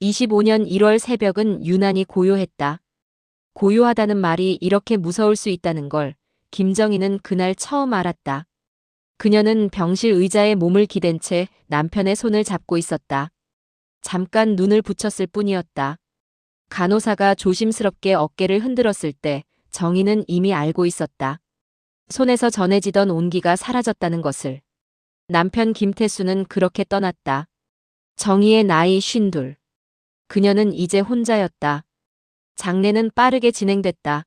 25년 1월 새벽은 유난히 고요했다. 고요하다는 말이 이렇게 무서울 수 있다는 걸 김정희는 그날 처음 알았다. 그녀는 병실 의자에 몸을 기댄 채 남편의 손을 잡고 있었다. 잠깐 눈을 붙였을 뿐이었다. 간호사가 조심스럽게 어깨를 흔들었을 때 정희는 이미 알고 있었다. 손에서 전해지던 온기가 사라졌다는 것을. 남편 김태수는 그렇게 떠났다. 정희의 나이 52. 그녀는 이제 혼자였다. 장례는 빠르게 진행됐다.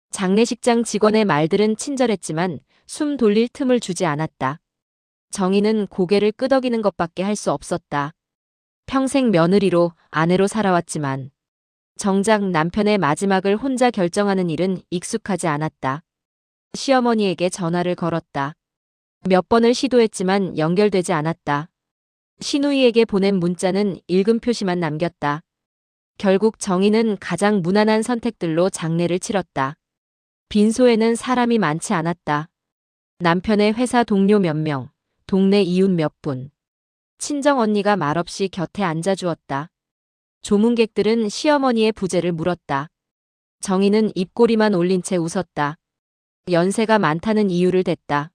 장례식장 직원의 말들은 친절했지만 숨 돌릴 틈을 주지 않았다. 정희는 고개를 끄덕이는 것밖에 할 수 없었다. 평생 며느리로 아내로 살아왔지만 정작 남편의 마지막을 혼자 결정하는 일은 익숙하지 않았다. 시어머니에게 전화를 걸었다. 몇 번을 시도했지만 연결되지 않았다. 시누이에게 보낸 문자는 읽음 표시만 남겼다. 결국 정희는 가장 무난한 선택들로 장례를 치렀다. 빈소에는 사람이 많지 않았다. 남편의 회사 동료 몇 명, 동네 이웃 몇 분. 친정언니가 말없이 곁에 앉아주었다. 조문객들은 시어머니의 부재를 물었다. 정희는 입꼬리만 올린 채 웃었다. 연세가 많다는 이유를 댔다.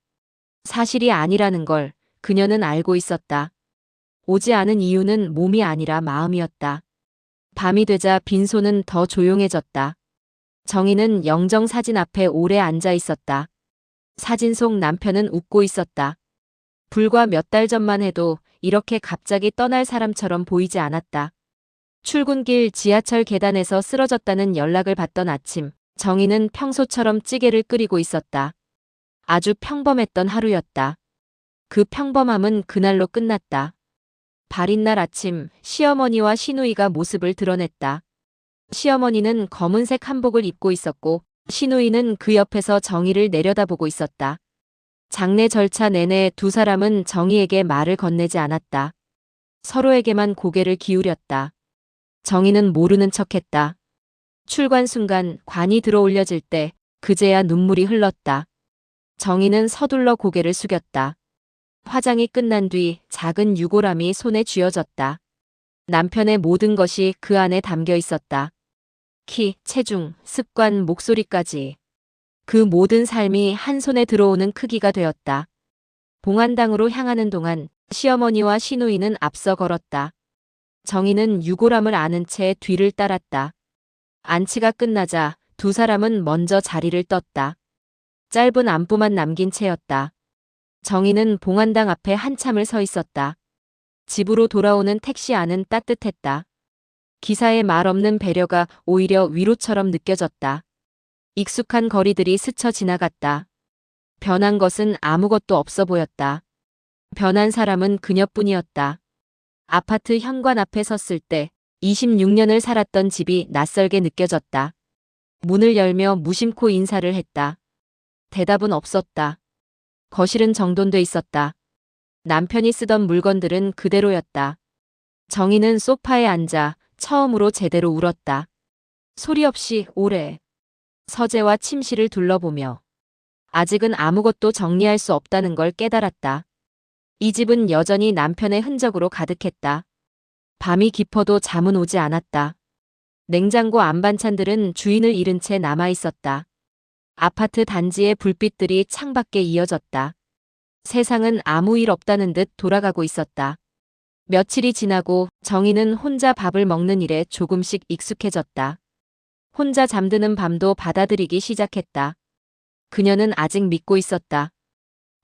사실이 아니라는 걸 그녀는 알고 있었다. 오지 않은 이유는 몸이 아니라 마음이었다. 밤이 되자 빈소는 더 조용해졌다. 정희는 영정 사진 앞에 오래 앉아 있었다. 사진 속 남편은 웃고 있었다. 불과 몇 달 전만 해도 이렇게 갑자기 떠날 사람처럼 보이지 않았다. 출근길 지하철 계단에서 쓰러졌다는 연락을 받던 아침, 정희는 평소처럼 찌개를 끓이고 있었다. 아주 평범했던 하루였다. 그 평범함은 그날로 끝났다. 발인 날 아침, 시어머니와 시누이가 모습을 드러냈다. 시어머니는 검은색 한복을 입고 있었고 시누이는 그 옆에서 정희를 내려다보고 있었다. 장례 절차 내내 두 사람은 정희에게 말을 건네지 않았다. 서로에게만 고개를 기울였다. 정희는 모르는 척했다. 출관 순간 관이 들어올려질 때 그제야 눈물이 흘렀다. 정희는 서둘러 고개를 숙였다. 화장이 끝난 뒤 작은 유골함이 손에 쥐어졌다. 남편의 모든 것이 그 안에 담겨 있었다. 키, 체중, 습관, 목소리까지. 그 모든 삶이 한 손에 들어오는 크기가 되었다. 봉안당으로 향하는 동안 시어머니와 시누이는 앞서 걸었다. 정희는 유골함을 안은 채 뒤를 따랐다. 안치가 끝나자 두 사람은 먼저 자리를 떴다. 짧은 안부만 남긴 채였다. 정희는 봉안당 앞에 한참을 서 있었다. 집으로 돌아오는 택시 안은 따뜻했다. 기사의 말 없는 배려가 오히려 위로처럼 느껴졌다. 익숙한 거리들이 스쳐 지나갔다. 변한 것은 아무것도 없어 보였다. 변한 사람은 그녀뿐이었다. 아파트 현관 앞에 섰을 때 26년을 살았던 집이 낯설게 느껴졌다. 문을 열며 무심코 인사를 했다. 대답은 없었다. 거실은 정돈돼 있었다. 남편이 쓰던 물건들은 그대로였다. 정희는 소파에 앉아 처음으로 제대로 울었다. 소리 없이 오래. 서재와 침실을 둘러보며 아직은 아무것도 정리할 수 없다는 걸 깨달았다. 이 집은 여전히 남편의 흔적으로 가득했다. 밤이 깊어도 잠은 오지 않았다. 냉장고 안반찬들은 주인을 잃은 채 남아있었다. 아파트 단지의 불빛들이 창밖에 이어졌다. 세상은 아무 일 없다는 듯 돌아가고 있었다. 며칠이 지나고 정희는 혼자 밥을 먹는 일에 조금씩 익숙해졌다. 혼자 잠드는 밤도 받아들이기 시작했다. 그녀는 아직 믿고 있었다.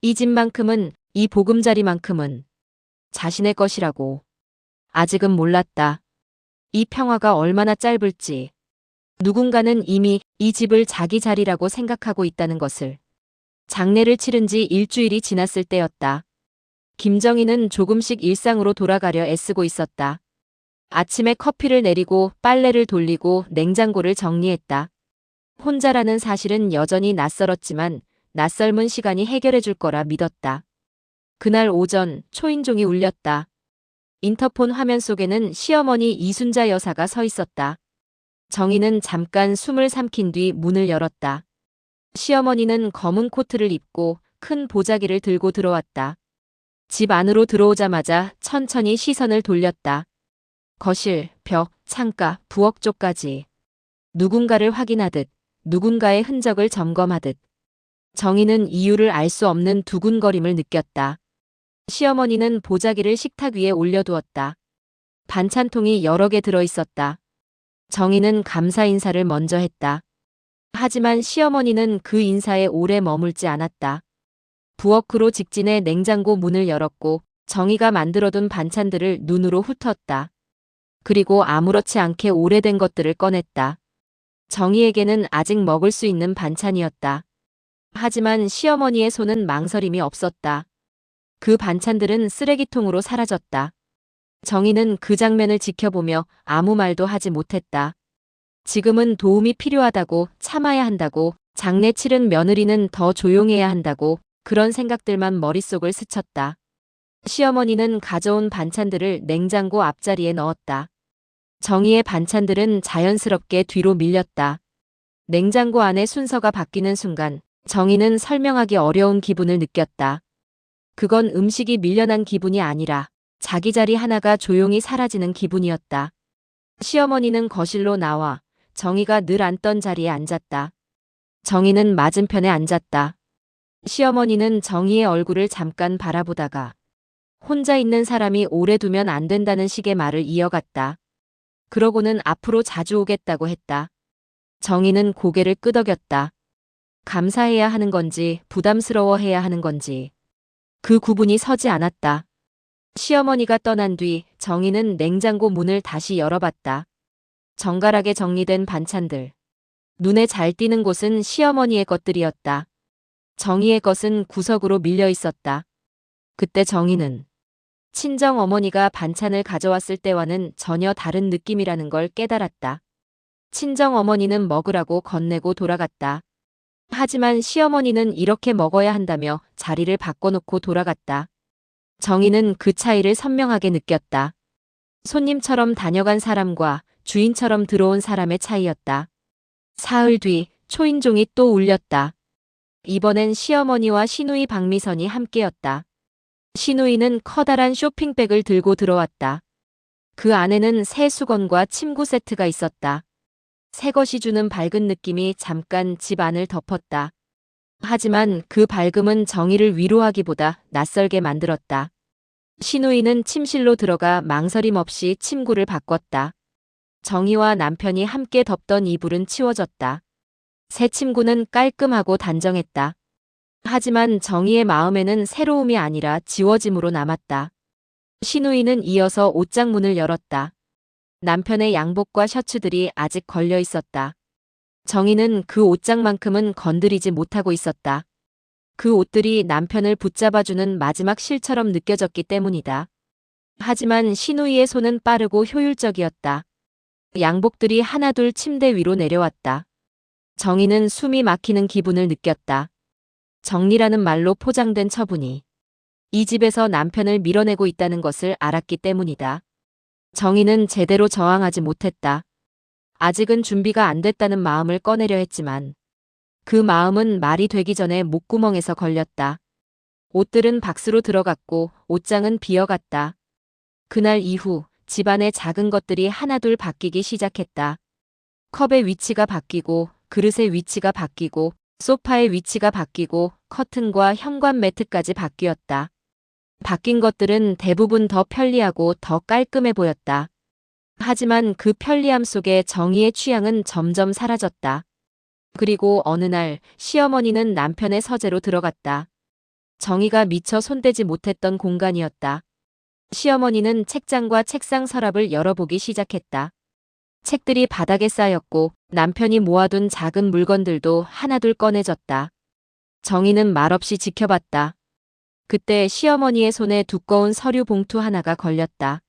이 집만큼은, 이 보금자리만큼은 자신의 것이라고. 아직은 몰랐다. 이 평화가 얼마나 짧을지. 누군가는 이미 이 집을 자기 자리라고 생각하고 있다는 것을. 장례를 치른 지 일주일이 지났을 때였다. 김정희는 조금씩 일상으로 돌아가려 애쓰고 있었다. 아침에 커피를 내리고 빨래를 돌리고 냉장고를 정리했다. 혼자라는 사실은 여전히 낯설었지만 낯설문 시간이 해결해 줄 거라 믿었다. 그날 오전 초인종이 울렸다. 인터폰 화면 속에는 시어머니 이순자 여사가 서 있었다. 정희는 잠깐 숨을 삼킨 뒤 문을 열었다. 시어머니는 검은 코트를 입고 큰 보자기를 들고 들어왔다. 집 안으로 들어오자마자 천천히 시선을 돌렸다. 거실, 벽, 창가, 부엌 쪽까지. 누군가를 확인하듯, 누군가의 흔적을 점검하듯. 정희는 이유를 알 수 없는 두근거림을 느꼈다. 시어머니는 보자기를 식탁 위에 올려두었다. 반찬통이 여러 개 들어있었다. 정희는 감사 인사를 먼저 했다. 하지만 시어머니는 그 인사에 오래 머물지 않았다. 부엌으로 직진해 냉장고 문을 열었고 정희가 만들어둔 반찬들을 눈으로 훑었다. 그리고 아무렇지 않게 오래된 것들을 꺼냈다. 정희에게는 아직 먹을 수 있는 반찬이었다. 하지만 시어머니의 손은 망설임이 없었다. 그 반찬들은 쓰레기통으로 사라졌다. 정희는 그 장면을 지켜보며 아무 말도 하지 못했다. 지금은 도움이 필요하다고, 참아야 한다고, 장례 치른 며느리는 더 조용해야 한다고, 그런 생각들만 머릿속을 스쳤다. 시어머니는 가져온 반찬들을 냉장고 앞자리에 넣었다. 정희의 반찬들은 자연스럽게 뒤로 밀렸다. 냉장고 안의 순서가 바뀌는 순간 정희는 설명하기 어려운 기분을 느꼈다. 그건 음식이 밀려난 기분이 아니라 자기 자리 하나가 조용히 사라지는 기분이었다. 시어머니는 거실로 나와 정희가 늘 앉던 자리에 앉았다. 정희는 맞은편에 앉았다. 시어머니는 정희의 얼굴을 잠깐 바라보다가 혼자 있는 사람이 오래 두면 안 된다는 식의 말을 이어갔다. 그러고는 앞으로 자주 오겠다고 했다. 정희는 고개를 끄덕였다. 감사해야 하는 건지 부담스러워해야 하는 건지 그 구분이 서지 않았다. 시어머니가 떠난 뒤 정희는 냉장고 문을 다시 열어봤다. 정갈하게 정리된 반찬들. 눈에 잘 띄는 곳은 시어머니의 것들이었다. 정희의 것은 구석으로 밀려 있었다. 그때 정희는 친정 어머니가 반찬을 가져왔을 때와는 전혀 다른 느낌이라는 걸 깨달았다. 친정 어머니는 먹으라고 건네고 돌아갔다. 하지만 시어머니는 이렇게 먹어야 한다며 자리를 바꿔놓고 돌아갔다. 정희는 그 차이를 선명하게 느꼈다. 손님처럼 다녀간 사람과 주인처럼 들어온 사람의 차이였다. 사흘 뒤 초인종이 또 울렸다. 이번엔 시어머니와 시누이 박미선이 함께였다. 시누이는 커다란 쇼핑백을 들고 들어왔다. 그 안에는 새 수건과 침구 세트가 있었다. 새 것이 주는 밝은 느낌이 잠깐 집 안을 덮었다. 하지만 그 밝음은 정희를 위로하기보다 낯설게 만들었다. 시누이는 침실로 들어가 망설임 없이 침구를 바꿨다. 정희와 남편이 함께 덮던 이불은 치워졌다. 새 침구는 깔끔하고 단정했다. 하지만 정희의 마음에는 새로움이 아니라 지워짐으로 남았다. 시누이는 이어서 옷장 문을 열었다. 남편의 양복과 셔츠들이 아직 걸려 있었다. 정희는 그 옷장만큼은 건드리지 못하고 있었다. 그 옷들이 남편을 붙잡아주는 마지막 실처럼 느껴졌기 때문이다. 하지만 시누이의 손은 빠르고 효율적이었다. 양복들이 하나둘 침대 위로 내려왔다. 정희는 숨이 막히는 기분을 느꼈다. 정리라는 말로 포장된 처분이 이 집에서 남편을 밀어내고 있다는 것을 알았기 때문이다. 정희는 제대로 저항하지 못했다. 아직은 준비가 안 됐다는 마음을 꺼내려 했지만 그 마음은 말이 되기 전에 목구멍에서 걸렸다. 옷들은 박스로 들어갔고 옷장은 비어갔다. 그날 이후 집안의 작은 것들이 하나둘 바뀌기 시작했다. 컵의 위치가 바뀌고 그릇의 위치가 바뀌고 소파의 위치가 바뀌고 커튼과 현관 매트까지 바뀌었다. 바뀐 것들은 대부분 더 편리하고 더 깔끔해 보였다. 하지만 그 편리함 속에 정희의 취향은 점점 사라졌다. 그리고 어느 날 시어머니는 남편의 서재로 들어갔다. 정희가 미처 손대지 못했던 공간이었다. 시어머니는 책장과 책상 서랍을 열어보기 시작했다. 책들이 바닥에 쌓였고 남편이 모아둔 작은 물건들도 하나둘 꺼내졌다. 정희는 말없이 지켜봤다. 그때 시어머니의 손에 두꺼운 서류 봉투 하나가 걸렸다.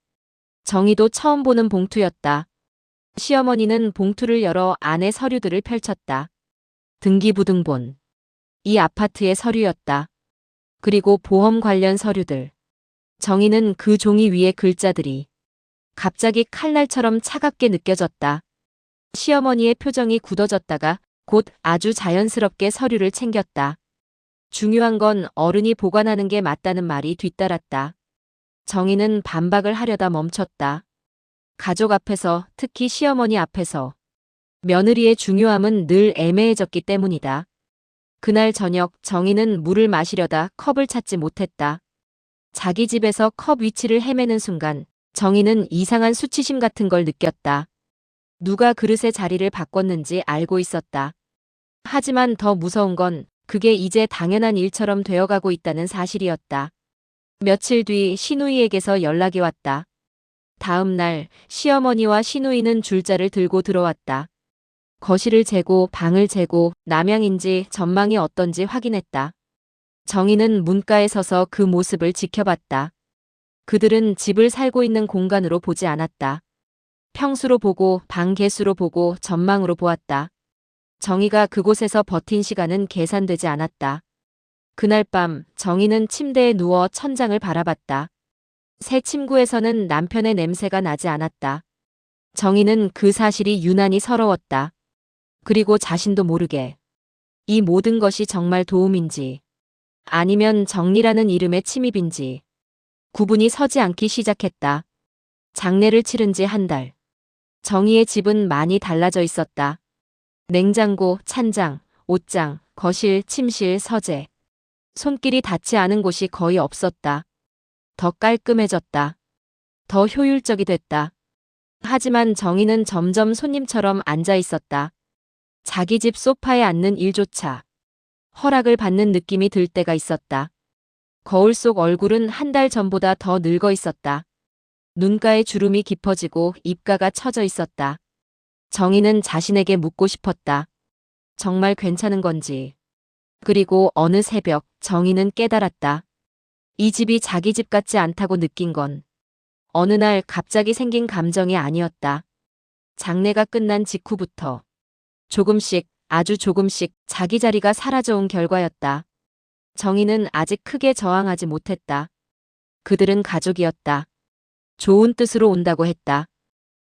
정희도 처음 보는 봉투였다. 시어머니는 봉투를 열어 안에 서류들을 펼쳤다. 등기부등본. 이 아파트의 서류였다. 그리고 보험 관련 서류들. 정희는 그 종이 위의 글자들이 갑자기 칼날처럼 차갑게 느껴졌다. 시어머니의 표정이 굳어졌다가 곧 아주 자연스럽게 서류를 챙겼다. 중요한 건 어른이 보관하는 게 맞다는 말이 뒤따랐다. 정희는 반박을 하려다 멈췄다. 가족 앞에서, 특히 시어머니 앞에서. 며느리의 중요함은 늘 애매해졌기 때문이다. 그날 저녁 정희는 물을 마시려다 컵을 찾지 못했다. 자기 집에서 컵 위치를 헤매는 순간 정희는 이상한 수치심 같은 걸 느꼈다. 누가 그릇의 자리를 바꿨는지 알고 있었다. 하지만 더 무서운 건 그게 이제 당연한 일처럼 되어가고 있다는 사실이었다. 며칠 뒤 시누이에게서 연락이 왔다. 다음 날 시어머니와 시누이는 줄자를 들고 들어왔다. 거실을 재고 방을 재고 남양인지 전망이 어떤지 확인했다. 정희는 문가에 서서 그 모습을 지켜봤다. 그들은 집을 살고 있는 공간으로 보지 않았다. 평수로 보고 방 개수로 보고 전망으로 보았다. 정희가 그곳에서 버틴 시간은 계산되지 않았다. 그날 밤 정희는 침대에 누워 천장을 바라봤다. 새 침구에서는 남편의 냄새가 나지 않았다. 정희는 그 사실이 유난히 서러웠다. 그리고 자신도 모르게 이 모든 것이 정말 도움인지 아니면 정리라는 이름의 침입인지 구분이 서지 않기 시작했다. 장례를 치른 지 한 달. 정희의 집은 많이 달라져 있었다. 냉장고, 찬장, 옷장, 거실, 침실, 서재. 손길이 닿지 않은 곳이 거의 없었다. 더 깔끔해졌다. 더 효율적이 됐다. 하지만 정희는 점점 손님처럼 앉아 있었다. 자기 집 소파에 앉는 일조차 허락을 받는 느낌이 들 때가 있었다. 거울 속 얼굴은 한 달 전보다 더 늙어 있었다. 눈가에 주름이 깊어지고 입가가 처져 있었다. 정희는 자신에게 묻고 싶었다. 정말 괜찮은 건지. 그리고 어느 새벽 정희는 깨달았다. 이 집이 자기 집 같지 않다고 느낀 건 어느 날 갑자기 생긴 감정이 아니었다. 장례가 끝난 직후부터 조금씩, 아주 조금씩 자기 자리가 사라져온 결과였다. 정희는 아직 크게 저항하지 못했다. 그들은 가족이었다. 좋은 뜻으로 온다고 했다.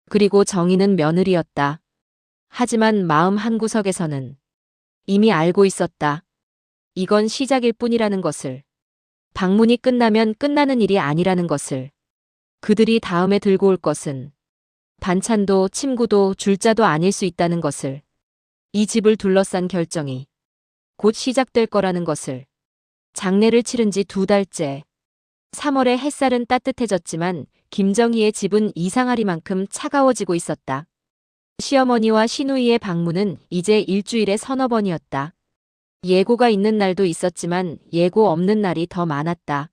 그리고 정희는 며느리였다. 하지만 마음 한구석에서는 이미 알고 있었다. 이건 시작일 뿐이라는 것을. 방문이 끝나면 끝나는 일이 아니라는 것을. 그들이 다음에 들고 올 것은 반찬도 침구도 줄자도 아닐 수 있다는 것을. 이 집을 둘러싼 결정이 곧 시작될 거라는 것을. 장례를 치른 지 2달째. 3월에 햇살은 따뜻해졌지만 김정희의 집은 이상하리만큼 차가워지고 있었다. 시어머니와 시누이의 방문은 이제 일주일에 서너 번이었다. 예고가 있는 날도 있었지만 예고 없는 날이 더 많았다.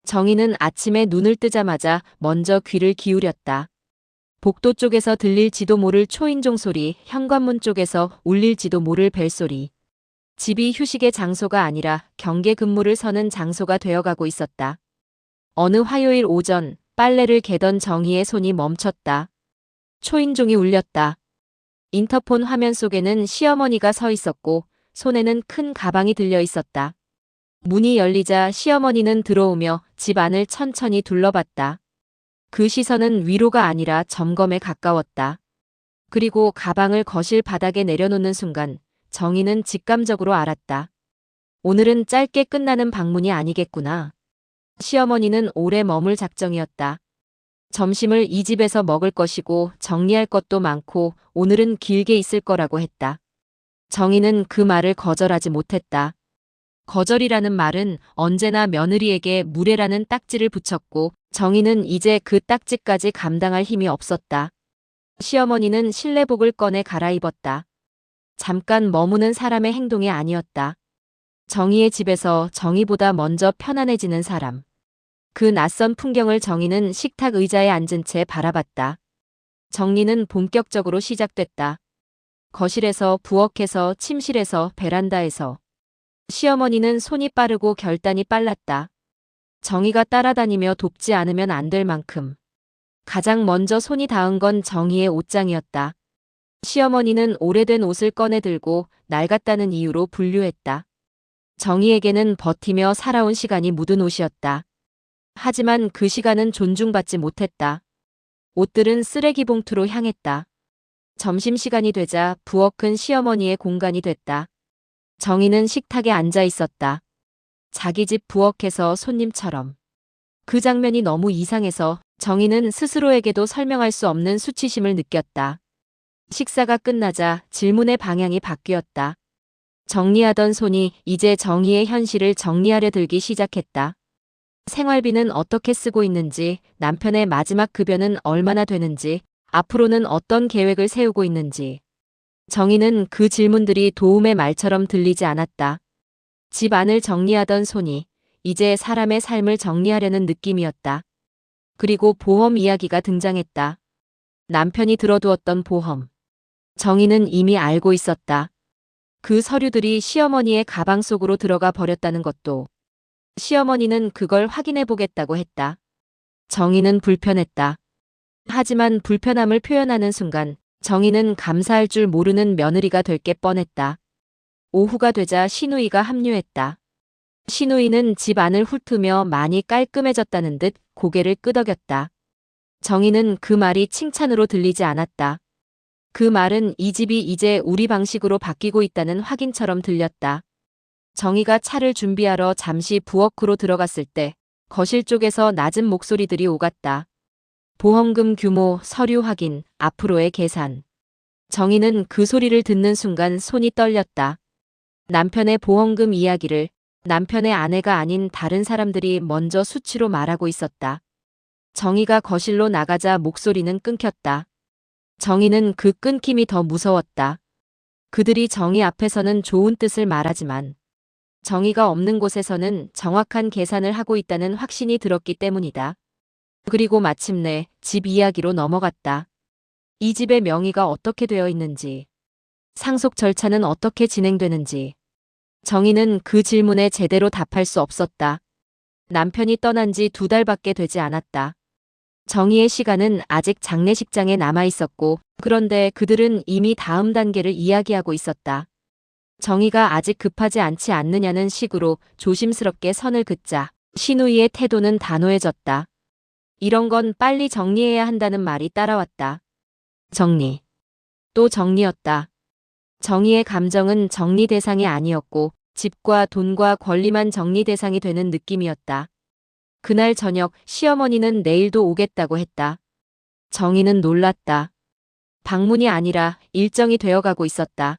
정희는 아침에 눈을 뜨자마자 먼저 귀를 기울였다. 복도 쪽에서 들릴지도 모를 초인종 소리, 현관문 쪽에서 울릴지도 모를 벨소리. 집이 휴식의 장소가 아니라 경계 근무를 서는 장소가 되어가고 있었다. 어느 화요일 오전 빨래를 개던 정희의 손이 멈췄다. 초인종이 울렸다. 인터폰 화면 속에는 시어머니가 서 있었고 손에는 큰 가방이 들려 있었다. 문이 열리자 시어머니는 들어오며 집 안을 천천히 둘러봤다. 그 시선은 위로가 아니라 점검에 가까웠다. 그리고 가방을 거실 바닥에 내려놓는 순간 정희는 직감적으로 알았다. 오늘은 짧게 끝나는 방문이 아니겠구나. 시어머니는 오래 머물 작정이었다. 점심을 이 집에서 먹을 것이고 정리할 것도 많고 오늘은 길게 있을 거라고 했다. 정희는 그 말을 거절하지 못했다. 거절이라는 말은 언제나 며느리에게 무례라는 딱지를 붙였고 정희는 이제 그 딱지까지 감당할 힘이 없었다. 시어머니는 실내복을 꺼내 갈아입었다. 잠깐 머무는 사람의 행동이 아니었다. 정희의 집에서 정희보다 먼저 편안해지는 사람. 그 낯선 풍경을 정희는 식탁 의자에 앉은 채 바라봤다. 정리는 본격적으로 시작됐다. 거실에서 부엌에서 침실에서 베란다에서. 시어머니는 손이 빠르고 결단이 빨랐다. 정희가 따라다니며 돕지 않으면 안 될 만큼. 가장 먼저 손이 닿은 건 정희의 옷장이었다. 시어머니는 오래된 옷을 꺼내들고 낡았다는 이유로 분류했다. 정희에게는 버티며 살아온 시간이 묻은 옷이었다. 하지만 그 시간은 존중받지 못했다. 옷들은 쓰레기 봉투로 향했다. 점심시간이 되자 부엌은 시어머니의 공간이 됐다. 정희는 식탁에 앉아 있었다. 자기 집 부엌에서 손님처럼. 그 장면이 너무 이상해서 정희는 스스로에게도 설명할 수 없는 수치심을 느꼈다. 식사가 끝나자 질문의 방향이 바뀌었다. 정리하던 손이 이제 정희의 현실을 정리하려 들기 시작했다. 생활비는 어떻게 쓰고 있는지, 남편의 마지막 급여는 얼마나 되는지, 앞으로는 어떤 계획을 세우고 있는지. 정희는 그 질문들이 도움의 말처럼 들리지 않았다. 집 안을 정리하던 손이 이제 사람의 삶을 정리하려는 느낌이었다. 그리고 보험 이야기가 등장했다. 남편이 들어두었던 보험. 정희는 이미 알고 있었다. 그 서류들이 시어머니의 가방 속으로 들어가 버렸다는 것도. 시어머니는 그걸 확인해 보겠다고 했다. 정희는 불편했다. 하지만 불편함을 표현하는 순간 정희는 감사할 줄 모르는 며느리가 될 게 뻔했다. 오후가 되자 시누이가 합류했다. 시누이는 집 안을 훑으며 많이 깔끔해졌다는 듯 고개를 끄덕였다. 정희는 그 말이 칭찬으로 들리지 않았다. 그 말은 이 집이 이제 우리 방식으로 바뀌고 있다는 확인처럼 들렸다. 정희가 차를 준비하러 잠시 부엌으로 들어갔을 때 거실 쪽에서 낮은 목소리들이 오갔다. 보험금 규모, 서류 확인, 앞으로의 계산. 정희는 그 소리를 듣는 순간 손이 떨렸다. 남편의 보험금 이야기를 남편의 아내가 아닌 다른 사람들이 먼저 수치로 말하고 있었다. 정희가 거실로 나가자 목소리는 끊겼다. 정희는 그 끊김이 더 무서웠다. 그들이 정희 앞에서는 좋은 뜻을 말하지만 정희가 없는 곳에서는 정확한 계산을 하고 있다는 확신이 들었기 때문이다. 그리고 마침내 집 이야기로 넘어갔다. 이 집의 명의가 어떻게 되어 있는지, 상속 절차는 어떻게 진행되는지. 정희는 그 질문에 제대로 답할 수 없었다. 남편이 떠난 지 2달밖에 되지 않았다. 정희의 시간은 아직 장례식장에 남아 있었고, 그런데 그들은 이미 다음 단계를 이야기하고 있었다. 정희가 아직 급하지 않지 않느냐는 식으로 조심스럽게 선을 긋자 시누이의 태도는 단호해졌다. 이런 건 빨리 정리해야 한다는 말이 따라왔다. 정리. 또 정리였다. 정희의 감정은 정리 대상이 아니었고 집과 돈과 권리만 정리 대상이 되는 느낌이었다. 그날 저녁 시어머니는 내일도 오겠다고 했다. 정희는 놀랐다. 방문이 아니라 일정이 되어가고 있었다.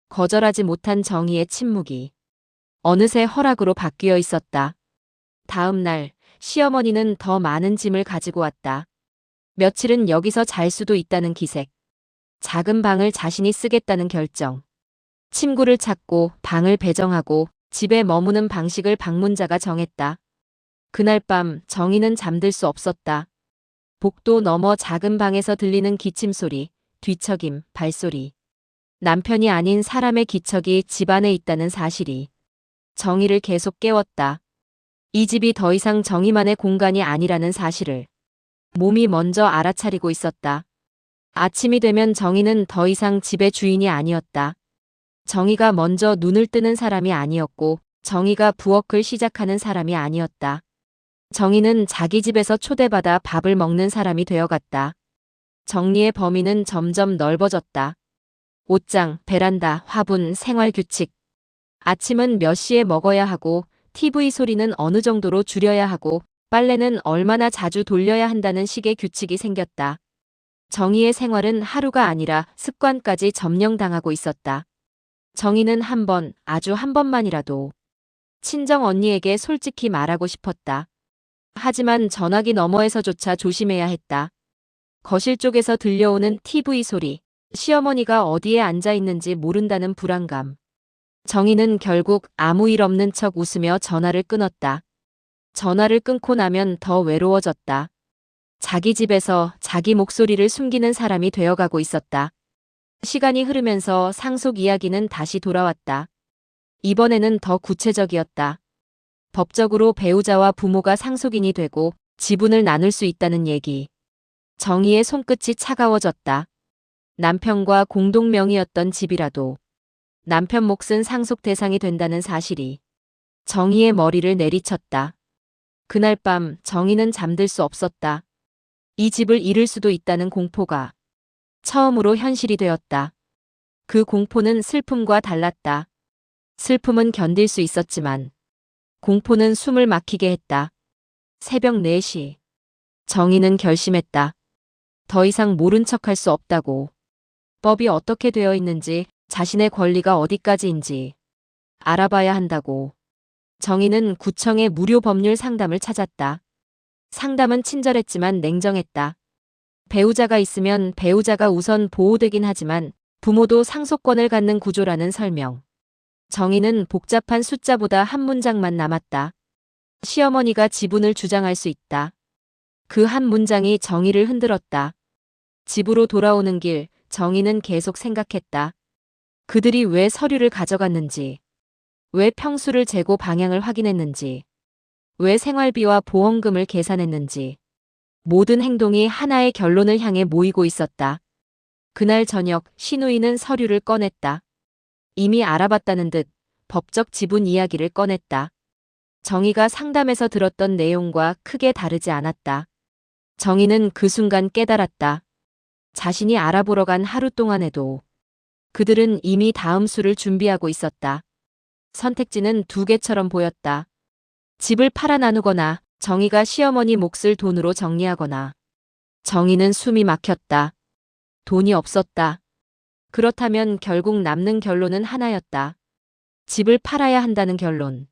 거절하지 못한 정희의 침묵이 어느새 허락으로 바뀌어 있었다. 다음 날 시어머니는 더 많은 짐을 가지고 왔다. 며칠은 여기서 잘 수도 있다는 기색. 작은 방을 자신이 쓰겠다는 결정. 침구를 찾고 방을 배정하고 집에 머무는 방식을 방문자가 정했다. 그날 밤 정희는 잠들 수 없었다. 복도 너머 작은 방에서 들리는 기침 소리, 뒤척임, 발소리. 남편이 아닌 사람의 기척이 집 안에 있다는 사실이 정희를 계속 깨웠다. 이 집이 더 이상 정희만의 공간이 아니라는 사실을 몸이 먼저 알아차리고 있었다. 아침이 되면 정희는 더 이상 집의 주인이 아니었다. 정희가 먼저 눈을 뜨는 사람이 아니었고 정희가 부엌을 시작하는 사람이 아니었다. 정희는 자기 집에서 초대받아 밥을 먹는 사람이 되어갔다. 정리의 범위는 점점 넓어졌다. 옷장, 베란다, 화분, 생활 규칙. 아침은 몇 시에 먹어야 하고 TV 소리는 어느 정도로 줄여야 하고 빨래는 얼마나 자주 돌려야 한다는 식의 규칙이 생겼다. 정희의 생활은 하루가 아니라 습관까지 점령당하고 있었다. 정희는 한 번, 아주 한 번만이라도 친정 언니에게 솔직히 말하고 싶었다. 하지만 전화기 너머에서조차 조심해야 했다. 거실 쪽에서 들려오는 TV 소리, 시어머니가 어디에 앉아 있는지 모른다는 불안감. 정희는 결국 아무 일 없는 척 웃으며 전화를 끊었다. 전화를 끊고 나면 더 외로워졌다. 자기 집에서 자기 목소리를 숨기는 사람이 되어가고 있었다. 시간이 흐르면서 상속 이야기는 다시 돌아왔다. 이번에는 더 구체적이었다. 법적으로 배우자와 부모가 상속인이 되고 지분을 나눌 수 있다는 얘기. 정희의 손끝이 차가워졌다. 남편과 공동명의였던 집이라도 남편 몫은 상속 대상이 된다는 사실이 정희의 머리를 내리쳤다. 그날 밤 정희는 잠들 수 없었다. 이 집을 잃을 수도 있다는 공포가 처음으로 현실이 되었다. 그 공포는 슬픔과 달랐다. 슬픔은 견딜 수 있었지만 공포는 숨을 막히게 했다. 새벽 4시. 정희는 결심했다. 더 이상 모른 척할 수 없다고. 법이 어떻게 되어 있는지, 자신의 권리가 어디까지인지 알아봐야 한다고. 정희는 구청의 무료 법률 상담을 찾았다. 상담은 친절했지만 냉정했다. 배우자가 있으면 배우자가 우선 보호되긴 하지만 부모도 상속권을 갖는 구조라는 설명. 정희는 복잡한 숫자보다 한 문장만 남았다. 시어머니가 지분을 주장할 수 있다. 그 한 문장이 정희를 흔들었다. 집으로 돌아오는 길, 정희는 계속 생각했다. 그들이 왜 서류를 가져갔는지, 왜 평수를 재고 방향을 확인했는지, 왜 생활비와 보험금을 계산했는지. 모든 행동이 하나의 결론을 향해 모이고 있었다. 그날 저녁 신우이는 서류를 꺼냈다. 이미 알아봤다는 듯 법적 지분 이야기를 꺼냈다. 정희가 상담에서 들었던 내용과 크게 다르지 않았다. 정희는 그 순간 깨달았다. 자신이 알아보러 간 하루 동안에도 그들은 이미 다음 수를 준비하고 있었다. 선택지는 두 개처럼 보였다. 집을 팔아 나누거나 정희가 시어머니 몫을 돈으로 정리하거나. 정희는 숨이 막혔다. 돈이 없었다. 그렇다면 결국 남는 결론은 하나였다. 집을 팔아야 한다는 결론.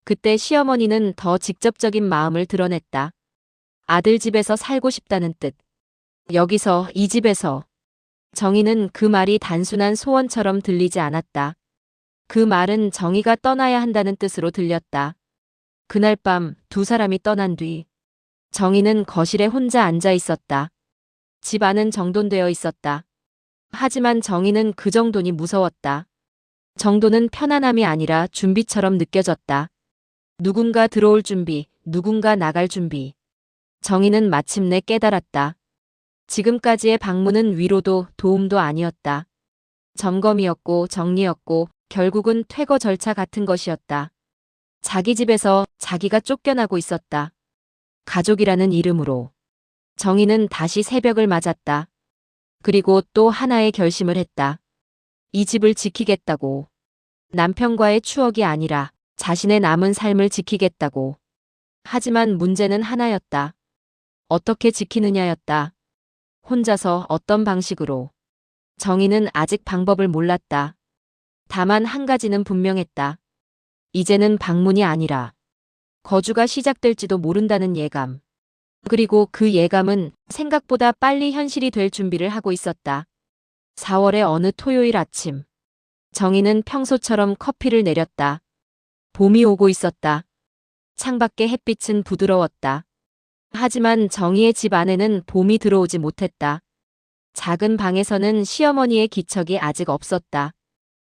그때 시어머니는 더 직접적인 마음을 드러냈다. 아들 집에서 살고 싶다는 뜻. 여기서, 이 집에서. 정희는 그 말이 단순한 소원처럼 들리지 않았다. 그 말은 정희가 떠나야 한다는 뜻으로 들렸다. 그날 밤 두 사람이 떠난 뒤 정희는 거실에 혼자 앉아 있었다. 집 안은 정돈되어 있었다. 하지만 정희는 그 정돈이 무서웠다. 정돈은 편안함이 아니라 준비처럼 느껴졌다. 누군가 들어올 준비, 누군가 나갈 준비. 정희는 마침내 깨달았다. 지금까지의 방문은 위로도 도움도 아니었다. 점검이었고 정리였고 결국은 퇴거 절차 같은 것이었다. 자기 집에서 자기가 쫓겨나고 있었다. 가족이라는 이름으로. 정희는 다시 새벽을 맞았다. 그리고 또 하나의 결심을 했다. 이 집을 지키겠다고. 남편과의 추억이 아니라 자신의 남은 삶을 지키겠다고. 하지만 문제는 하나였다. 어떻게 지키느냐였다. 혼자서 어떤 방식으로. 정희는 아직 방법을 몰랐다. 다만 한 가지는 분명했다. 이제는 방문이 아니라 거주가 시작될지도 모른다는 예감. 그리고 그 예감은 생각보다 빨리 현실이 될 준비를 하고 있었다. 4월의 어느 토요일 아침. 정희는 평소처럼 커피를 내렸다. 봄이 오고 있었다. 창밖의 햇빛은 부드러웠다. 하지만 정희의 집 안에는 봄이 들어오지 못했다. 작은 방에서는 시어머니의 기척이 아직 없었다.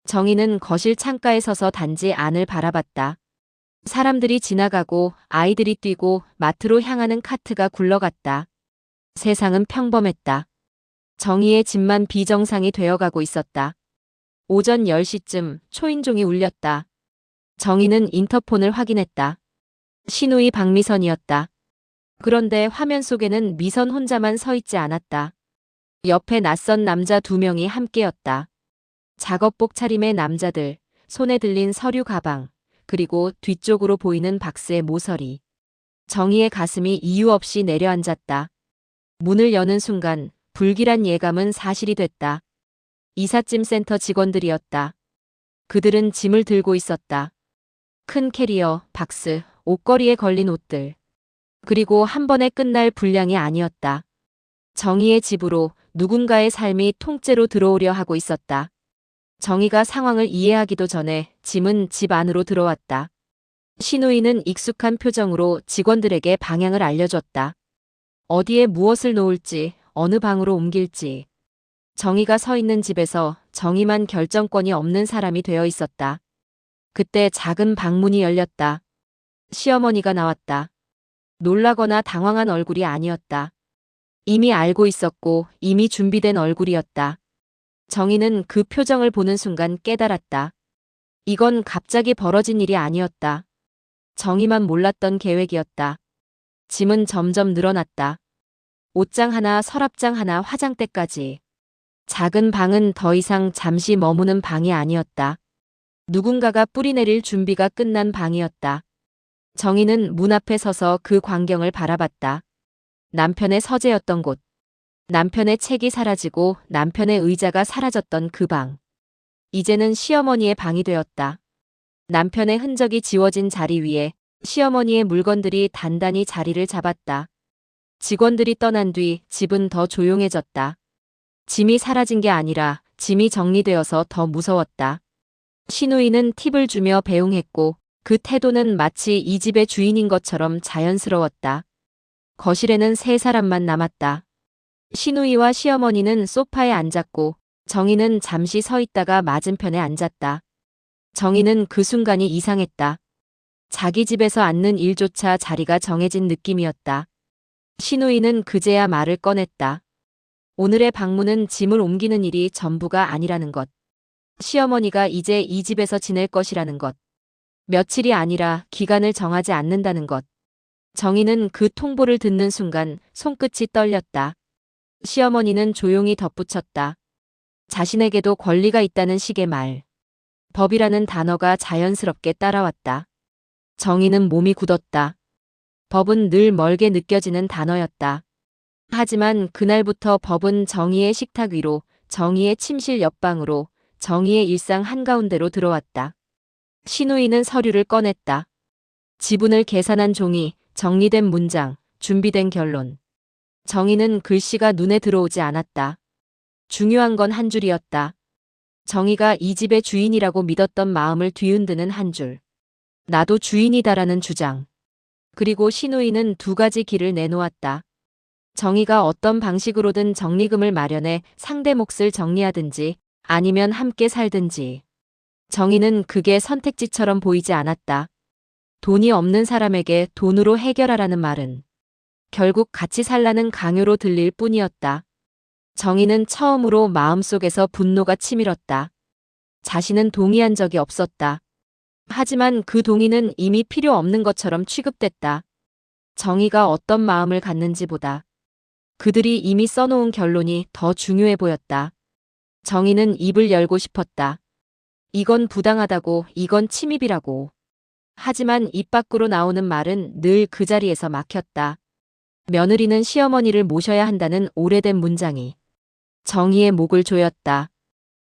정희는 거실 창가에 서서 단지 안을 바라봤다. 사람들이 지나가고 아이들이 뛰고 마트로 향하는 카트가 굴러갔다. 세상은 평범했다. 정희의 집만 비정상이 되어가고 있었다. 오전 10시쯤 초인종이 울렸다. 정희는 인터폰을 확인했다. 신우이 박미선이었다. 그런데 화면 속에는 미선 혼자만 서 있지 않았다. 옆에 낯선 남자 2명이 함께였다. 작업복 차림의 남자들, 손에 들린 서류 가방, 그리고 뒤쪽으로 보이는 박스의 모서리. 정희의 가슴이 이유 없이 내려앉았다. 문을 여는 순간 불길한 예감은 사실이 됐다. 이삿짐 센터 직원들이었다. 그들은 짐을 들고 있었다. 큰 캐리어, 박스, 옷걸이에 걸린 옷들. 그리고 한 번에 끝날 분량이 아니었다. 정희의 집으로 누군가의 삶이 통째로 들어오려 하고 있었다. 정희가 상황을 이해하기도 전에 짐은 집 안으로 들어왔다. 신우이는 익숙한 표정으로 직원들에게 방향을 알려줬다. 어디에 무엇을 놓을지, 어느 방으로 옮길지. 정희가 서 있는 집에서 정희만 결정권이 없는 사람이 되어 있었다. 그때 작은 방문이 열렸다. 시어머니가 나왔다. 놀라거나 당황한 얼굴이 아니었다. 이미 알고 있었고 이미 준비된 얼굴이었다. 정희는 그 표정을 보는 순간 깨달았다. 이건 갑자기 벌어진 일이 아니었다. 정희만 몰랐던 계획이었다. 짐은 점점 늘어났다. 옷장 하나, 서랍장 하나, 화장대까지. 작은 방은 더 이상 잠시 머무는 방이 아니었다. 누군가가 뿌리내릴 준비가 끝난 방이었다. 정희는 문 앞에 서서 그 광경을 바라봤다. 남편의 서재였던 곳. 남편의 책이 사라지고 남편의 의자가 사라졌던 그 방. 이제는 시어머니의 방이 되었다. 남편의 흔적이 지워진 자리 위에 시어머니의 물건들이 단단히 자리를 잡았다. 직원들이 떠난 뒤 집은 더 조용해졌다. 짐이 사라진 게 아니라 짐이 정리되어서 더 무서웠다. 시누이는 팁을 주며 배웅했고 그 태도는 마치 이 집의 주인인 것처럼 자연스러웠다. 거실에는 세 사람만 남았다. 시누이와 시어머니는 소파에 앉았고 정희는 잠시 서 있다가 맞은편에 앉았다. 정희는 그 순간이 이상했다. 자기 집에서 앉는 일조차 자리가 정해진 느낌이었다. 시누이는 그제야 말을 꺼냈다. 오늘의 방문은 짐을 옮기는 일이 전부가 아니라는 것. 시어머니가 이제 이 집에서 지낼 것이라는 것. 며칠이 아니라 기간을 정하지 않는다는 것. 정희는 그 통보를 듣는 순간 손끝이 떨렸다. 시어머니는 조용히 덧붙였다. 자신에게도 권리가 있다는 식의 말. 법이라는 단어가 자연스럽게 따라왔다. 정희는 몸이 굳었다. 법은 늘 멀게 느껴지는 단어였다. 하지만 그날부터 법은 정희의 식탁 위로, 정희의 침실 옆방으로, 정희의 일상 한가운데로 들어왔다. 시누이는 서류를 꺼냈다. 지분을 계산한 종이, 정리된 문장, 준비된 결론. 정희는 글씨가 눈에 들어오지 않았다. 중요한 건 한 줄이었다. 정희가 이 집의 주인이라고 믿었던 마음을 뒤흔드는 한 줄. 나도 주인이다라는 주장. 그리고 시누이는 두 가지 길을 내놓았다. 정희가 어떤 방식으로든 적립금을 마련해 상대 몫을 정리하든지 아니면 함께 살든지. 정희는 그게 선택지처럼 보이지 않았다. 돈이 없는 사람에게 돈으로 해결하라는 말은 결국 같이 살라는 강요로 들릴 뿐이었다. 정희는 처음으로 마음속에서 분노가 치밀었다. 자신은 동의한 적이 없었다. 하지만 그 동의는 이미 필요 없는 것처럼 취급됐다. 정희가 어떤 마음을 갖는지보다 그들이 이미 써놓은 결론이 더 중요해 보였다. 정희는 입을 열고 싶었다. 이건 부당하다고, 이건 침입이라고. 하지만 입 밖으로 나오는 말은 늘 그 자리에서 막혔다. 며느리는 시어머니를 모셔야 한다는 오래된 문장이 정희의 목을 조였다.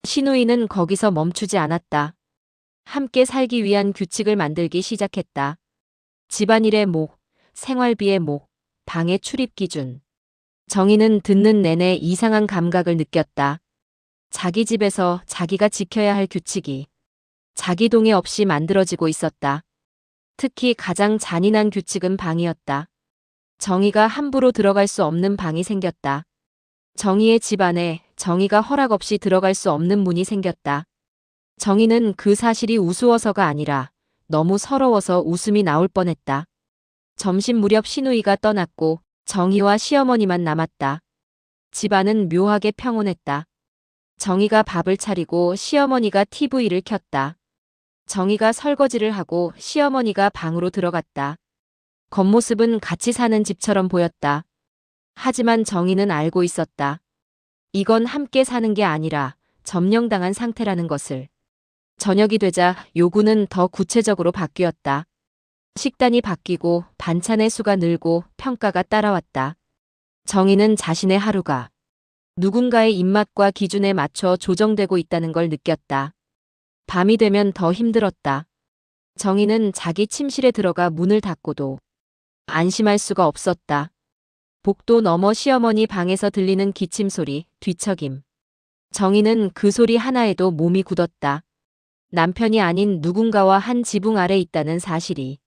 시누이는 거기서 멈추지 않았다. 함께 살기 위한 규칙을 만들기 시작했다. 집안일의 목, 생활비의 목, 방의 출입 기준. 정희는 듣는 내내 이상한 감각을 느꼈다. 자기 집에서 자기가 지켜야 할 규칙이 자기 동의 없이 만들어지고 있었다. 특히 가장 잔인한 규칙은 방이었다. 정희가 함부로 들어갈 수 없는 방이 생겼다. 정희의 집안에 정희가 허락 없이 들어갈 수 없는 문이 생겼다. 정희는 그 사실이 우스워서가 아니라 너무 서러워서 웃음이 나올 뻔했다. 점심 무렵 시누이가 떠났고 정희와 시어머니만 남았다. 집안은 묘하게 평온했다. 정희가 밥을 차리고 시어머니가 TV를 켰다. 정희가 설거지를 하고 시어머니가 방으로 들어갔다. 겉모습은 같이 사는 집처럼 보였다. 하지만 정희는 알고 있었다. 이건 함께 사는 게 아니라 점령당한 상태라는 것을. 저녁이 되자 요구는 더 구체적으로 바뀌었다. 식단이 바뀌고 반찬의 수가 늘고 평가가 따라왔다. 정희는 자신의 하루가 누군가의 입맛과 기준에 맞춰 조정되고 있다는 걸 느꼈다. 밤이 되면 더 힘들었다. 정희는 자기 침실에 들어가 문을 닫고도 안심할 수가 없었다. 복도 너머 시어머니 방에서 들리는 기침 소리, 뒤척임. 정희는 그 소리 하나에도 몸이 굳었다. 남편이 아닌 누군가와 한 지붕 아래 있다는 사실이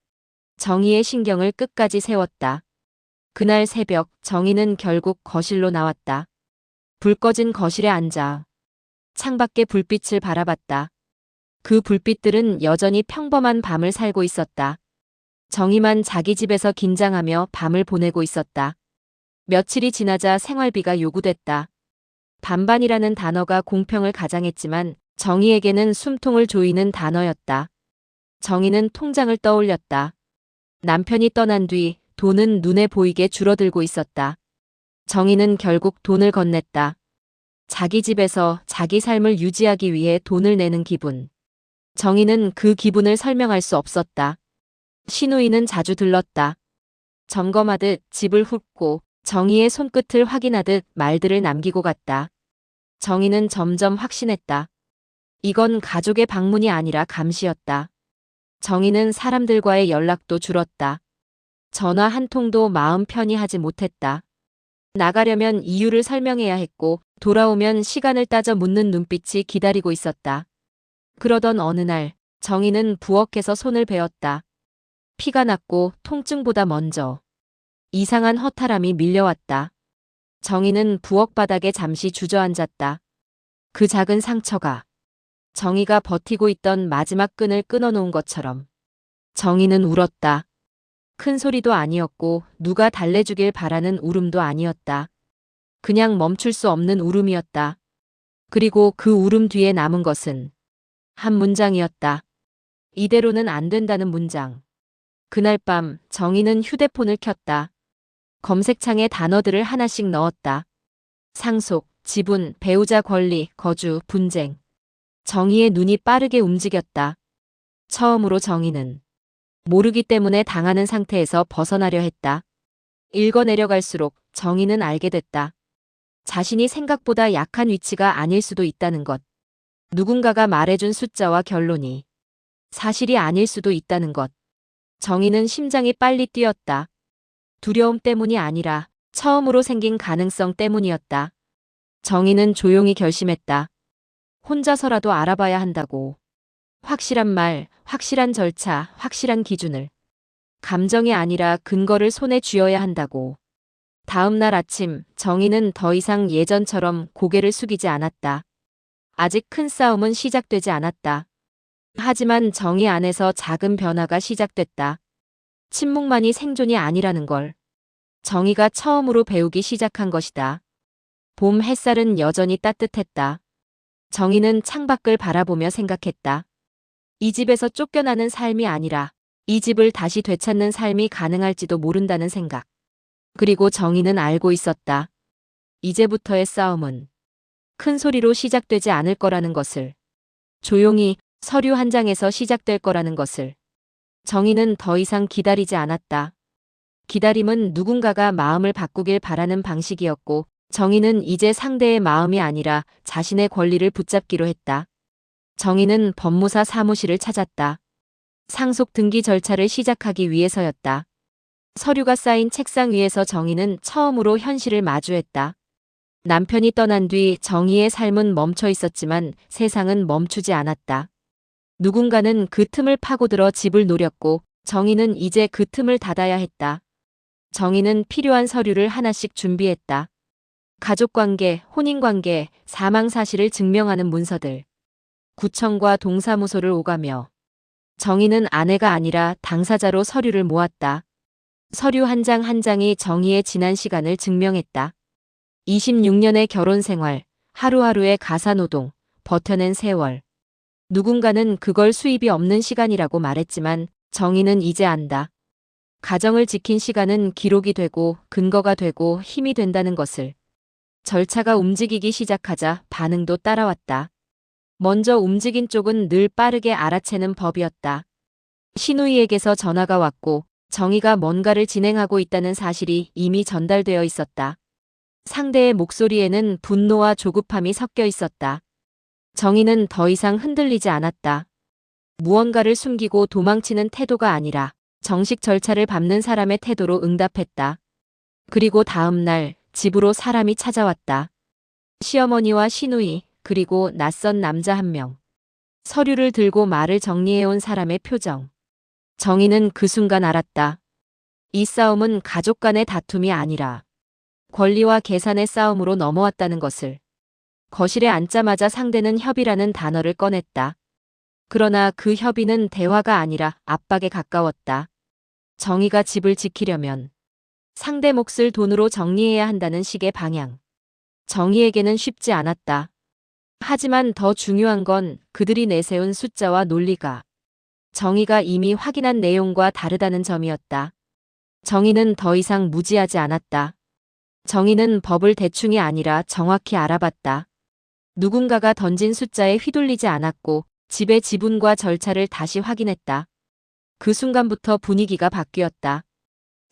정희의 신경을 끝까지 세웠다. 그날 새벽 정희는 결국 거실로 나왔다. 불 꺼진 거실에 앉아 창밖의 불빛을 바라봤다. 그 불빛들은 여전히 평범한 밤을 살고 있었다. 정희만 자기 집에서 긴장하며 밤을 보내고 있었다. 며칠이 지나자 생활비가 요구됐다. 반반이라는 단어가 공평을 가장했지만 정희에게는 숨통을 조이는 단어였다. 정희는 통장을 떠올렸다. 남편이 떠난 뒤 돈은 눈에 보이게 줄어들고 있었다. 정희는 결국 돈을 건넸다. 자기 집에서 자기 삶을 유지하기 위해 돈을 내는 기분. 정희는 그 기분을 설명할 수 없었다. 시누이는 자주 들렀다. 점검하듯 집을 훑고 정희의 손끝을 확인하듯 말들을 남기고 갔다. 정희는 점점 확신했다. 이건 가족의 방문이 아니라 감시였다. 정희는 사람들과의 연락도 줄었다. 전화 한 통도 마음 편히 하지 못했다. 나가려면 이유를 설명해야 했고 돌아오면 시간을 따져 묻는 눈빛이 기다리고 있었다. 그러던 어느 날 정희는 부엌에서 손을 베었다. 피가 났고 통증보다 먼저 이상한 허탈함이 밀려왔다. 정희는 부엌 바닥에 잠시 주저앉았다. 그 작은 상처가 정희가 버티고 있던 마지막 끈을 끊어놓은 것처럼. 정희는 울었다. 큰 소리도 아니었고 누가 달래주길 바라는 울음도 아니었다. 그냥 멈출 수 없는 울음이었다. 그리고 그 울음 뒤에 남은 것은 한 문장이었다. 이대로는 안 된다는 문장. 그날 밤 정희는 휴대폰을 켰다. 검색창에 단어들을 하나씩 넣었다. 상속, 지분, 배우자 권리, 거주, 분쟁. 정희의 눈이 빠르게 움직였다. 처음으로 정희는 모르기 때문에 당하는 상태에서 벗어나려 했다. 읽어내려갈수록 정희는 알게 됐다. 자신이 생각보다 약한 위치가 아닐 수도 있다는 것. 누군가가 말해준 숫자와 결론이 사실이 아닐 수도 있다는 것. 정희는 심장이 빨리 뛰었다. 두려움 때문이 아니라 처음으로 생긴 가능성 때문이었다. 정희는 조용히 결심했다. 혼자서라도 알아봐야 한다고. 확실한 말, 확실한 절차, 확실한 기준을. 감정이 아니라 근거를 손에 쥐어야 한다고. 다음 날 아침 정희는 더 이상 예전처럼 고개를 숙이지 않았다. 아직 큰 싸움은 시작되지 않았다. 하지만 정희 안에서 작은 변화가 시작됐다. 침묵만이 생존이 아니라는 걸. 정희가 처음으로 배우기 시작한 것이다. 봄 햇살은 여전히 따뜻했다. 정희는 창밖을 바라보며 생각했다. 이 집에서 쫓겨나는 삶이 아니라 이 집을 다시 되찾는 삶이 가능할지도 모른다는 생각. 그리고 정희는 알고 있었다. 이제부터의 싸움은 큰 소리로 시작되지 않을 거라는 것을. 조용히 서류 한 장에서 시작될 거라는 것을. 정희는 더 이상 기다리지 않았다. 기다림은 누군가가 마음을 바꾸길 바라는 방식이었고 정희는 이제 상대의 마음이 아니라 자신의 권리를 붙잡기로 했다. 정희는 법무사 사무실을 찾았다. 상속 등기 절차를 시작하기 위해서였다. 서류가 쌓인 책상 위에서 정희는 처음으로 현실을 마주했다. 남편이 떠난 뒤 정희의 삶은 멈춰 있었지만 세상은 멈추지 않았다. 누군가는 그 틈을 파고들어 집을 노렸고 정희는 이제 그 틈을 닫아야 했다. 정희는 필요한 서류를 하나씩 준비했다. 가족관계, 혼인관계, 사망사실을 증명하는 문서들. 구청과 동사무소를 오가며 정희는 아내가 아니라 당사자로 서류를 모았다. 서류 한 장 한 장이 정희의 지난 시간을 증명했다. 26년의 결혼 생활, 하루하루의 가사노동, 버텨낸 세월. 누군가는 그걸 수입이 없는 시간이라고 말했지만 정희는 이제 안다. 가정을 지킨 시간은 기록이 되고 근거가 되고 힘이 된다는 것을. 절차가 움직이기 시작하자 반응도 따라왔다. 먼저 움직인 쪽은 늘 빠르게 알아채는 법이었다. 신우이에게서 전화가 왔고 정희가 뭔가를 진행하고 있다는 사실이 이미 전달되어 있었다. 상대의 목소리에는 분노와 조급함이 섞여 있었다. 정희는 더 이상 흔들리지 않았다. 무언가를 숨기고 도망치는 태도가 아니라 정식 절차를 밟는 사람의 태도로 응답했다. 그리고 다음 날 집으로 사람이 찾아왔다. 시어머니와 시누이, 그리고 낯선 남자 한 명. 서류를 들고 말을 정리해온 사람의 표정. 정희는 그 순간 알았다. 이 싸움은 가족 간의 다툼이 아니라 권리와 계산의 싸움으로 넘어왔다는 것을. 거실에 앉자마자 상대는 협의라는 단어를 꺼냈다. 그러나 그 협의는 대화가 아니라 압박에 가까웠다. 정희가 집을 지키려면 상대 몫을 돈으로 정리해야 한다는 식의 방향. 정희에게는 쉽지 않았다. 하지만 더 중요한 건 그들이 내세운 숫자와 논리가 정희가 이미 확인한 내용과 다르다는 점이었다. 정희는 더 이상 무지하지 않았다. 정희는 법을 대충이 아니라 정확히 알아봤다. 누군가가 던진 숫자에 휘둘리지 않았고 집의 지분과 절차를 다시 확인했다. 그 순간부터 분위기가 바뀌었다.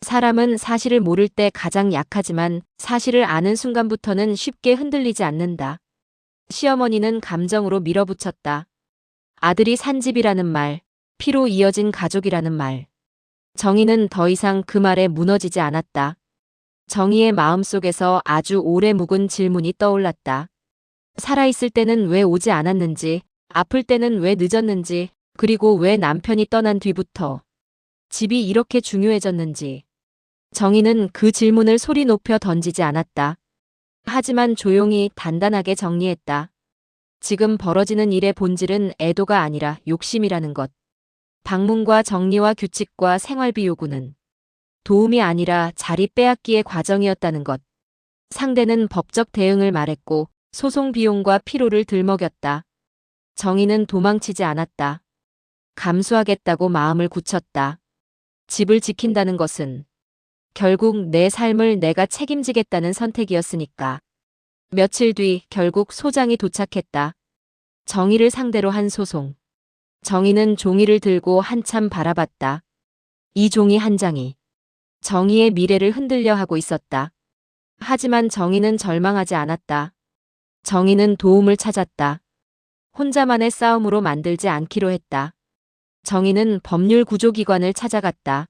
사람은 사실을 모를 때 가장 약하지만 사실을 아는 순간부터는 쉽게 흔들리지 않는다. 시어머니는 감정으로 밀어붙였다. 아들이 산 집이라는 말, 피로 이어진 가족이라는 말. 정희는 더 이상 그 말에 무너지지 않았다. 정희의 마음속에서 아주 오래 묵은 질문이 떠올랐다. 살아있을 때는 왜 오지 않았는지, 아플 때는 왜 늦었는지, 그리고 왜 남편이 떠난 뒤부터 집이 이렇게 중요해졌는지. 정희는 그 질문을 소리 높여 던지지 않았다. 하지만 조용히 단단하게 정리했다. 지금 벌어지는 일의 본질은 애도가 아니라 욕심이라는 것. 방문과 정리와 규칙과 생활비 요구는 도움이 아니라 자리 빼앗기의 과정이었다는 것. 상대는 법적 대응을 말했고 소송 비용과 피로를 들먹였다. 정희는 도망치지 않았다. 감수하겠다고 마음을 굳혔다. 집을 지킨다는 것은 결국 내 삶을 내가 책임지겠다는 선택이었으니까. 며칠 뒤 결국 소장이 도착했다. 정희를 상대로 한 소송. 정희는 종이를 들고 한참 바라봤다. 이 종이 한 장이 정희의 미래를 흔들려 하고 있었다. 하지만 정희는 절망하지 않았다. 정희는 도움을 찾았다. 혼자만의 싸움으로 만들지 않기로 했다. 정희는 법률 구조기관을 찾아갔다.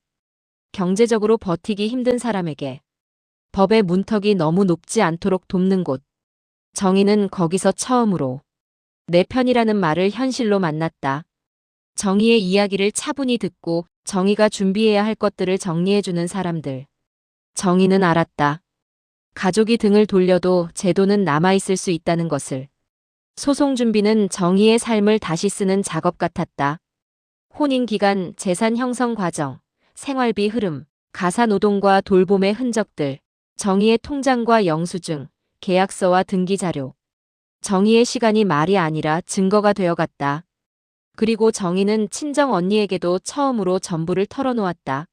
경제적으로 버티기 힘든 사람에게 법의 문턱이 너무 높지 않도록 돕는 곳. 정희는 거기서 처음으로 내 편이라는 말을 현실로 만났다. 정희의 이야기를 차분히 듣고 정희가 준비해야 할 것들을 정리해주는 사람들. 정희는 알았다. 가족이 등을 돌려도 제도는 남아있을 수 있다는 것을. 소송 준비는 정희의 삶을 다시 쓰는 작업 같았다. 혼인기간, 재산 형성 과정, 생활비 흐름, 가사노동과 돌봄의 흔적들, 정희의 통장과 영수증, 계약서와 등기자료. 정희의 시간이 말이 아니라 증거가 되어갔다. 그리고 정희는 친정 언니에게도 처음으로 전부를 털어놓았다.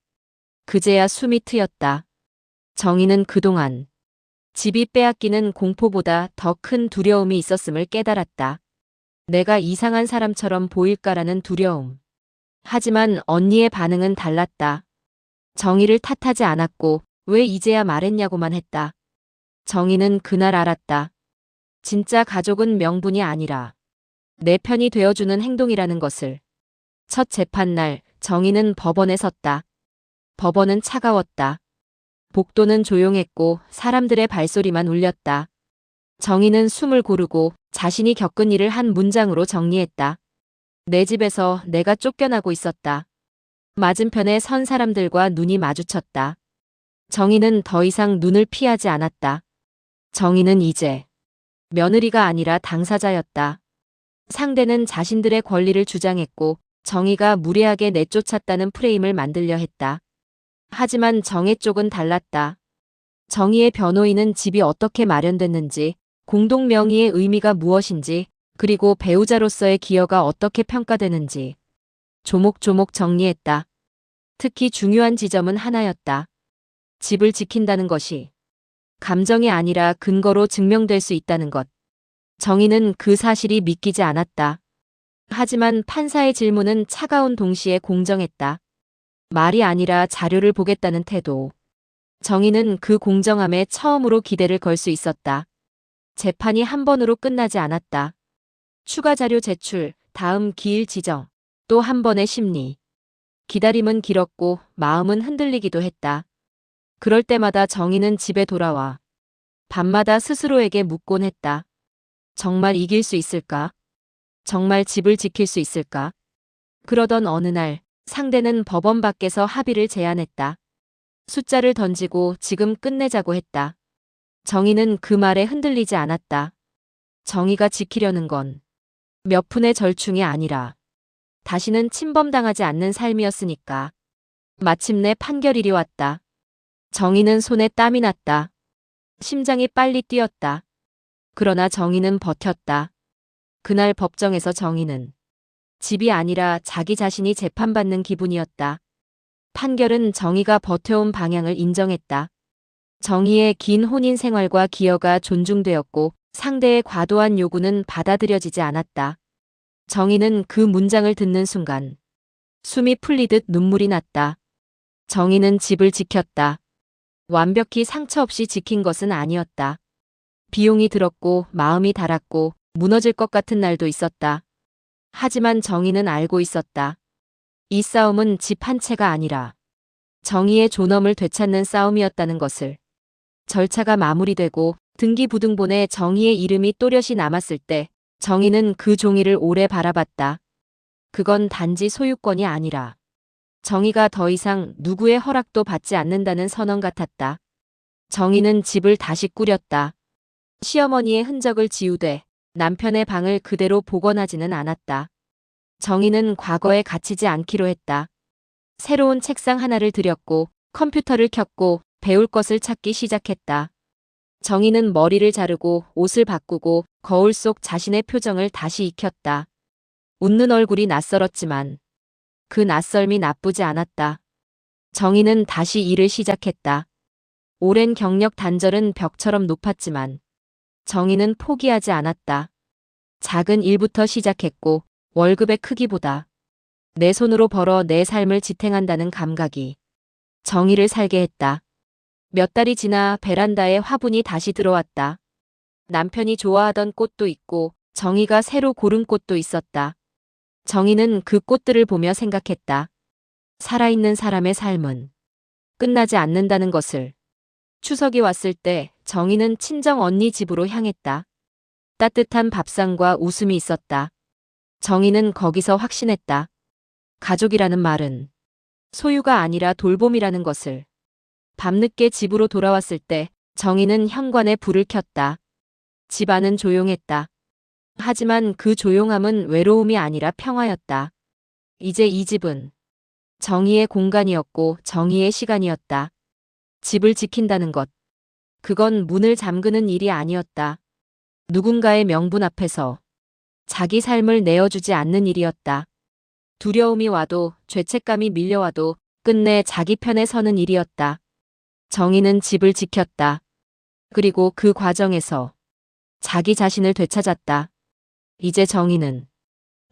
그제야 숨이 트였다. 정희는 그동안 집이 빼앗기는 공포보다 더 큰 두려움이 있었음을 깨달았다. 내가 이상한 사람처럼 보일까라는 두려움. 하지만 언니의 반응은 달랐다. 정희를 탓하지 않았고 왜 이제야 말했냐고만 했다. 정희는 그날 알았다. 진짜 가족은 명분이 아니라 내 편이 되어주는 행동이라는 것을. 첫 재판날 정희는 법원에 섰다. 법원은 차가웠다. 복도는 조용했고 사람들의 발소리만 울렸다. 정희는 숨을 고르고 자신이 겪은 일을 한 문장으로 정리했다. 내 집에서 내가 쫓겨나고 있었다. 맞은편에 선 사람들과 눈이 마주쳤다. 정희는 더 이상 눈을 피하지 않았다. 정희는 이제 며느리가 아니라 당사자였다. 상대는 자신들의 권리를 주장했고 정희가 무례하게 내쫓았다는 프레임을 만들려 했다. 하지만 정혜 쪽은 달랐다. 정희의 변호인은 집이 어떻게 마련됐는지, 공동 명의의 의미가 무엇인지, 그리고 배우자로서의 기여가 어떻게 평가되는지 조목조목 정리했다. 특히 중요한 지점은 하나였다. 집을 지킨다는 것이 감정이 아니라 근거로 증명될 수 있다는 것. 정희는 그 사실이 믿기지 않았다. 하지만 판사의 질문은 차가운 동시에 공정했다. 말이 아니라 자료를 보겠다는 태도. 정희는 그 공정함에 처음으로 기대를 걸 수 있었다. 재판이 한 번으로 끝나지 않았다. 추가 자료 제출, 다음 기일 지정, 또 한 번의 심리. 기다림은 길었고 마음은 흔들리기도 했다. 그럴 때마다 정희는 집에 돌아와 밤마다 스스로에게 묻곤 했다. 정말 이길 수 있을까? 정말 집을 지킬 수 있을까? 그러던 어느 날 상대는 법원 밖에서 합의를 제안했다. 숫자를 던지고 지금 끝내자고 했다. 정희는 그 말에 흔들리지 않았다. 정희가 지키려는 건 몇 푼의 절충이 아니라 다시는 침범당하지 않는 삶이었으니까. 마침내 판결일이 왔다. 정희는 손에 땀이 났다. 심장이 빨리 뛰었다. 그러나 정희는 버텼다. 그날 법정에서 정희는 집이 아니라 자기 자신이 재판받는 기분이었다. 판결은 정희가 버텨온 방향을 인정했다. 정희의 긴 혼인 생활과 기여가 존중되었고 상대의 과도한 요구는 받아들여지지 않았다. 정희는 그 문장을 듣는 순간 숨이 풀리듯 눈물이 났다. 정희는 집을 지켰다. 완벽히 상처 없이 지킨 것은 아니었다. 비용이 들었고 마음이 달았고 무너질 것 같은 날도 있었다. 하지만 정희는 알고 있었다. 이 싸움은 집 한 채가 아니라 정희의 존엄을 되찾는 싸움이었다는 것을. 절차가 마무리되고 등기부등본에 정희의 이름이 또렷이 남았을 때 정희는 그 종이를 오래 바라봤다. 그건 단지 소유권이 아니라 정희가 더 이상 누구의 허락도 받지 않는다는 선언 같았다. 정희는 집을 다시 꾸렸다. 시어머니의 흔적을 지우되 남편의 방을 그대로 복원하지는 않았다. 정희는 과거에 갇히지 않기로 했다. 새로운 책상 하나를 들였고 컴퓨터를 켰고 배울 것을 찾기 시작했다. 정희는 머리를 자르고 옷을 바꾸고 거울 속 자신의 표정을 다시 익혔다. 웃는 얼굴이 낯설었지만 그 낯설미 나쁘지 않았다. 정희는 다시 일을 시작했다. 오랜 경력 단절은 벽처럼 높았지만 정희는 포기하지 않았다. 작은 일부터 시작했고 월급의 크기보다 내 손으로 벌어 내 삶을 지탱한다는 감각이 정희를 살게 했다. 몇 달이 지나 베란다에 화분이 다시 들어왔다. 남편이 좋아하던 꽃도 있고 정희가 새로 고른 꽃도 있었다. 정희는 그 꽃들을 보며 생각했다. 살아있는 사람의 삶은 끝나지 않는다는 것을. 추석이 왔을 때 정희는 친정 언니 집으로 향했다. 따뜻한 밥상과 웃음이 있었다. 정희는 거기서 확신했다. 가족이라는 말은 소유가 아니라 돌봄이라는 것을. 밤늦게 집으로 돌아왔을 때 정희는 현관에 불을 켰다. 집 안은 조용했다. 하지만 그 조용함은 외로움이 아니라 평화였다. 이제 이 집은 정희의 공간이었고 정희의 시간이었다. 집을 지킨다는 것. 그건 문을 잠그는 일이 아니었다. 누군가의 명분 앞에서 자기 삶을 내어주지 않는 일이었다. 두려움이 와도 죄책감이 밀려와도 끝내 자기 편에 서는 일이었다. 정희는 집을 지켰다. 그리고 그 과정에서 자기 자신을 되찾았다. 이제 정희는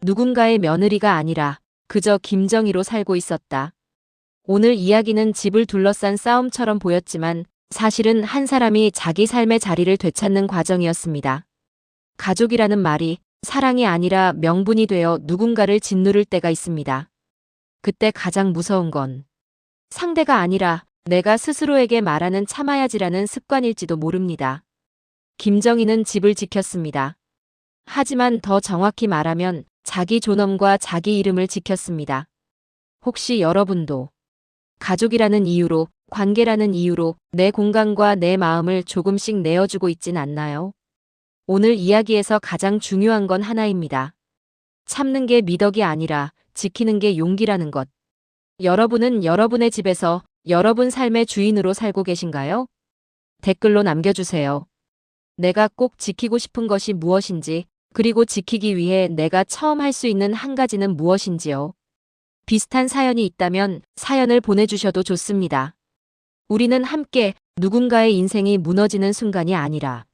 누군가의 며느리가 아니라 그저 김정희로 살고 있었다. 오늘 이야기는 집을 둘러싼 싸움처럼 보였지만 사실은 한 사람이 자기 삶의 자리를 되찾는 과정이었습니다. 가족이라는 말이 사랑이 아니라 명분이 되어 누군가를 짓누를 때가 있습니다. 그때 가장 무서운 건 상대가 아니라 내가 스스로에게 말하는 참아야지라는 습관일지도 모릅니다. 김정희는 집을 지켰습니다. 하지만 더 정확히 말하면 자기 존엄과 자기 이름을 지켰습니다. 혹시 여러분도 가족이라는 이유로, 관계라는 이유로 내 공간과 내 마음을 조금씩 내어주고 있진 않나요? 오늘 이야기에서 가장 중요한 건 하나입니다. 참는 게 미덕이 아니라 지키는 게 용기라는 것. 여러분은 여러분의 집에서 여러분 삶의 주인으로 살고 계신가요? 댓글로 남겨주세요. 내가 꼭 지키고 싶은 것이 무엇인지, 그리고 지키기 위해 내가 처음 할 수 있는 한 가지는 무엇인지요. 비슷한 사연이 있다면 사연을 보내주셔도 좋습니다. 우리는 함께 누군가의 인생이 무너지는 순간이 아니라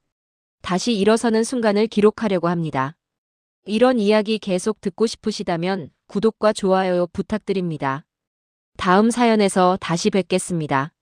다시 일어서는 순간을 기록하려고 합니다. 이런 이야기 계속 듣고 싶으시다면 구독과 좋아요 부탁드립니다. 다음 사연에서 다시 뵙겠습니다.